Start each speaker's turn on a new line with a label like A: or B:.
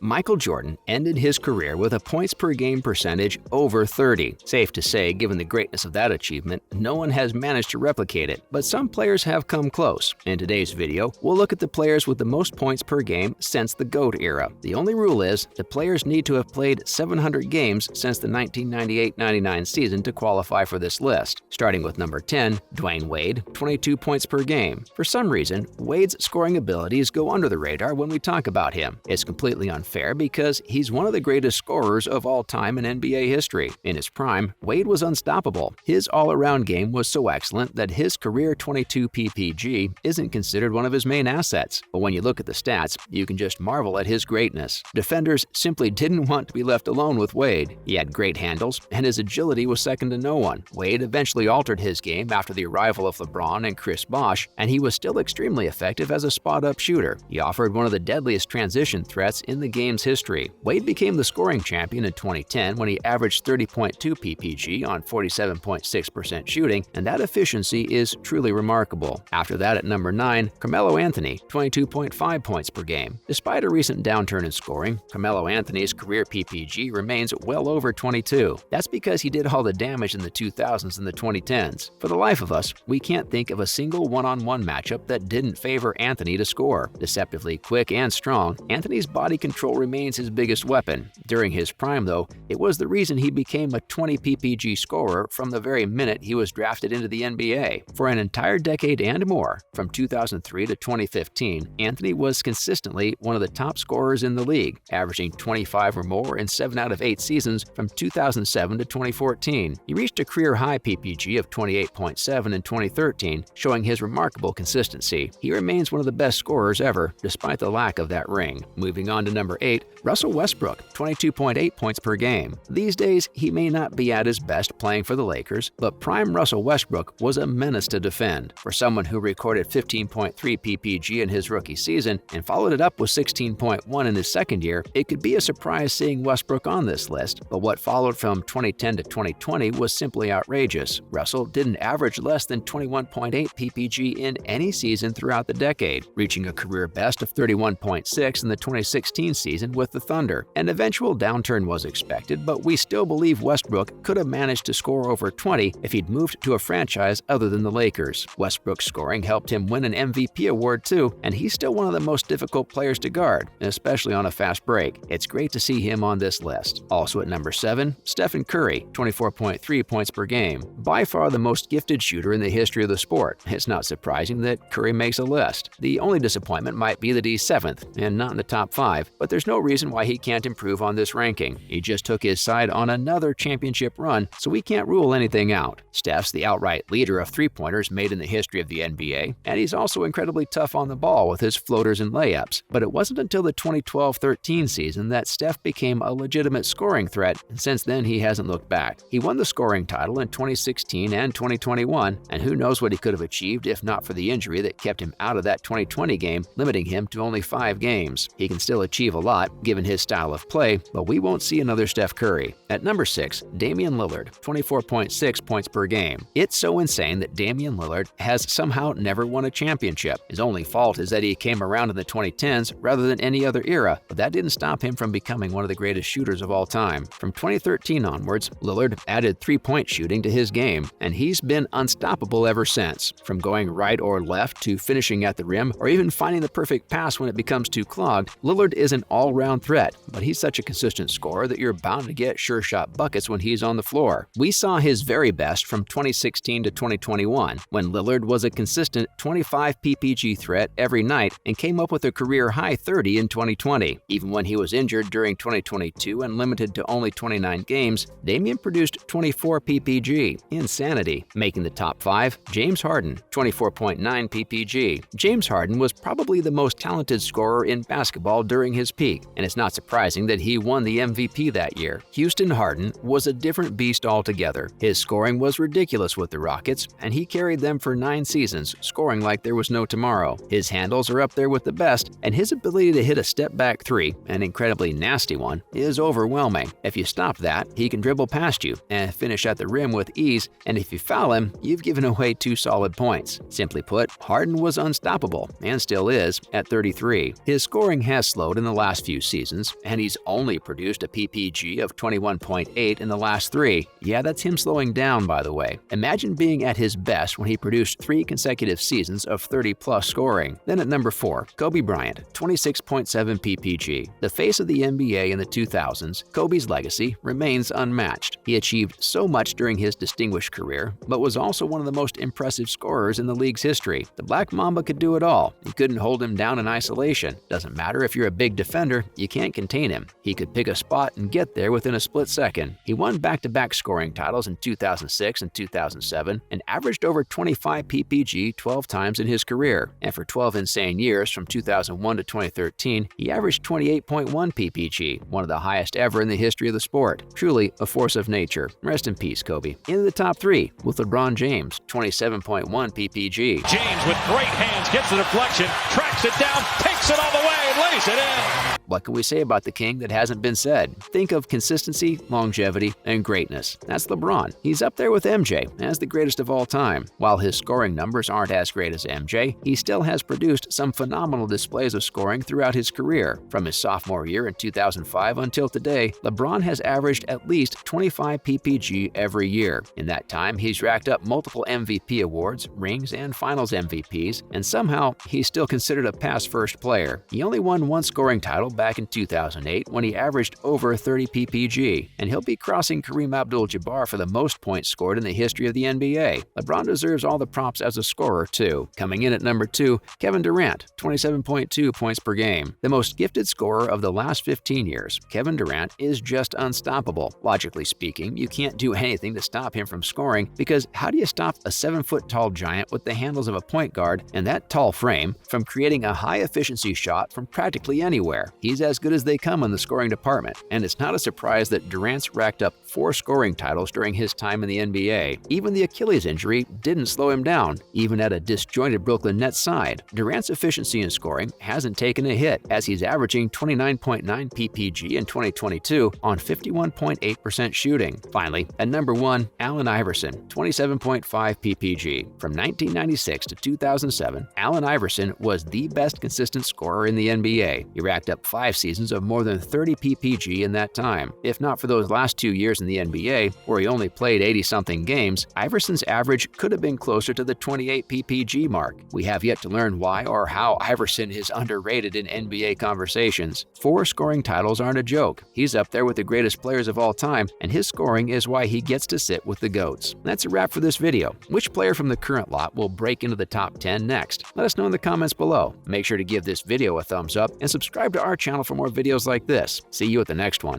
A: Michael Jordan ended his career with a points-per-game percentage over 30. Safe to say, given the greatness of that achievement, no one has managed to replicate it, but some players have come close. In today's video, we'll look at the players with the most points per game since the GOAT era. The only rule is the players need to have played 700 games since the 1998-99 season to qualify for this list. Starting with number 10, Dwayne Wade, 22 points per game. For some reason, Wade's scoring abilities go under the radar when we talk about him. It's completely unfair because he's one of the greatest scorers of all time in NBA history. In his prime, Wade was unstoppable. His all-around game was so excellent that his career 22 PPG isn't considered one of his main assets. But when you look at the stats, you can just marvel at his greatness. Defenders simply didn't want to be left alone with Wade. He had great handles, and his agility was second to no one. Wade eventually altered his game after the arrival of LeBron and Chris Bosh, and he was still extremely effective as a spot-up shooter. He offered one of the deadliest transition threats in the game's history. Wade became the scoring champion in 2010 when he averaged 30.2 PPG on 47.6% shooting, and that efficiency is truly remarkable. After that, at number 9, Carmelo Anthony, 22.5 points per game. Despite a recent downturn in scoring, Carmelo Anthony's career PPG remains well over 22. That's because he did all the damage in the 2000s and the 2010s. For the life of us, we can't think of a single one-on-one matchup that didn't favor Anthony to score. Deceptively quick and strong, Anthony's body control remains his biggest weapon. During his prime, though, it was the reason he became a 20 PPG scorer from the very minute he was drafted into the NBA. For an entire decade and more, from 2003 to 2015, Anthony was consistently one of the top scorers in the league, averaging 25 or more in 7 out of 8 seasons from 2007 to 2014. He reached a career-high PPG of 28.7 in 2013, showing his remarkable consistency. He remains one of the best scorers ever, despite the lack of that ring. Moving on to number 8, Russell Westbrook, 22.8 points per game. These days, he may not be at his best playing for the Lakers, but prime Russell Westbrook was a menace to defend. For someone who recorded 15.3 PPG in his rookie season and followed it up with 16.1 in his second year, it could be a surprise seeing Westbrook on this list, but what followed from 2010 to 2020 was simply outrageous. Russell didn't average less than 21.8 PPG in any season throughout the decade, reaching a career best of 31.6 in the 2016 season with the Thunder. An eventual downturn was expected, but we still believe Westbrook could have managed to score over 20 if he'd moved to a franchise other than the Lakers. Westbrook's scoring helped him win an MVP award too, and he's still one of the most difficult players to guard, especially on a fast break. It's great to see him on this list. Also at number 7, Stephen Curry, 24.3 points per game. By far the most gifted shooter in the history of the sport. It's not surprising that Curry makes a list. The only disappointment might be that he's 7th and not in the top 5, but there's no reason why he can't improve on this ranking. He just took his side on another championship run, so we can't rule anything out. Steph's the outright leader of three-pointers made in the history of the NBA, and he's also incredibly tough on the ball with his floaters and layups. But it wasn't until the 2012-13 season that Steph became a legitimate scoring threat, and since then he hasn't looked back. He won the scoring title in 2016 and 2021, and who knows what he could have achieved if not for the injury that kept him out of that 2020 game, limiting him to only 5 games. He can still achieve a lot, given his style of play, but we won't see another Steph Curry. At number 6, Damian Lillard, 24.6 points per game. It's so insane that Damian Lillard has somehow never won a championship. His only fault is that he came around in the 2010s rather than any other era, but that didn't stop him from becoming one of the greatest shooters of all time. From 2013 onwards, Lillard added three-point shooting to his game, and he's been unstoppable ever since. From going right or left to finishing at the rim, or even finding the perfect pass when it becomes too clogged, Lillard is an all-round threat, but he's such a consistent scorer that you're bound to get sure-shot buckets when he's on the floor. We saw his very best from 2016 to 2021, when Lillard was a consistent 25 PPG threat every night and came up with a career-high 30 in 2020. Even when he was injured during 2022 and limited to only 29 games, Damian produced 24 PPG. Insanity. Making the top 5, James Harden, 24.9 PPG. James Harden was probably the most talented scorer in basketball during his peak, and it's not surprising that he won the MVP that year. Houston Harden was a different beast altogether. His scoring was ridiculous with the Rockets, and he carried them for 9 seasons, scoring like there was no tomorrow. His handles are up there with the best, and his ability to hit a step-back 3, an incredibly nasty one, is overwhelming. If you stop that, he can dribble past you and finish at the rim with ease, and if you foul him, you've given away 2 solid points. Simply put, Harden was unstoppable, and still is, at 33. His scoring has slowed in the last last few seasons, and he's only produced a PPG of 21.8 in the last 3. Yeah, that's him slowing down, by the way. Imagine being at his best when he produced 3 consecutive seasons of 30-plus scoring. Then at number 4, Kobe Bryant, 26.7 PPG. The face of the NBA in the 2000s, Kobe's legacy remains unmatched. He achieved so much during his distinguished career, but was also one of the most impressive scorers in the league's history. The Black Mamba could do it all. You couldn't hold him down in isolation. Doesn't matter if you're a big defender, you can't contain him. He could pick a spot and get there within a split second. He won back-to-back scoring titles in 2006 and 2007 and averaged over 25 PPG 12 times in his career. And for 12 insane years, from 2001 to 2013, he averaged 28.1 PPG, one of the highest ever in the history of the sport. Truly a force of nature. Rest in peace, Kobe. Into the top 3 with LeBron James, 27.1 PPG.
B: James with great hands gets the deflection, tracks it down, takes it all the way, and lays it in.
A: What can we say about the king that hasn't been said? Think of consistency, longevity, and greatness. That's LeBron. He's up there with MJ as the greatest of all time. While his scoring numbers aren't as great as MJ, he still has produced some phenomenal displays of scoring throughout his career. From his sophomore year in 2005 until today, LeBron has averaged at least 25 PPG every year. In that time, he's racked up multiple MVP awards, rings, and finals MVPs, and somehow he's still considered a pass-first player. He only won one scoring title back in 2008 when he averaged over 30 PPG, and he'll be crossing Kareem Abdul-Jabbar for the most points scored in the history of the NBA. LeBron deserves all the props as a scorer, too. Coming in at number 2, Kevin Durant, 27.2 points per game. The most gifted scorer of the last 15 years, Kevin Durant is just unstoppable. Logically speaking, you can't do anything to stop him from scoring, because how do you stop a 7-foot-tall giant with the handles of a point guard and that tall frame from creating a high-efficiency shot from practically anywhere? He's as good as they come in the scoring department, and it's not a surprise that Durant's racked up 4 scoring titles during his time in the NBA. Even the Achilles injury didn't slow him down, even at a disjointed Brooklyn Nets side. Durant's efficiency in scoring hasn't taken a hit, as he's averaging 29.9 PPG in 2022 on 51.8% shooting. Finally, at number 1, Allen Iverson, 27.5 PPG. From 1996 to 2007, Allen Iverson was the best consistent scorer in the NBA. He racked up 5 seasons of more than 30 PPG in that time. If not for those last 2 years in the NBA, where he only played 80-something games, Iverson's average could have been closer to the 28 PPG mark. We have yet to learn why or how Iverson is underrated in NBA conversations. 4 scoring titles aren't a joke. He's up there with the greatest players of all time, and his scoring is why he gets to sit with the GOATs. That's a wrap for this video. Which player from the current lot will break into the top 10 next? Let us know in the comments below. Make sure to give this video a thumbs up and subscribe to our channel for more videos like this. See you at the next one.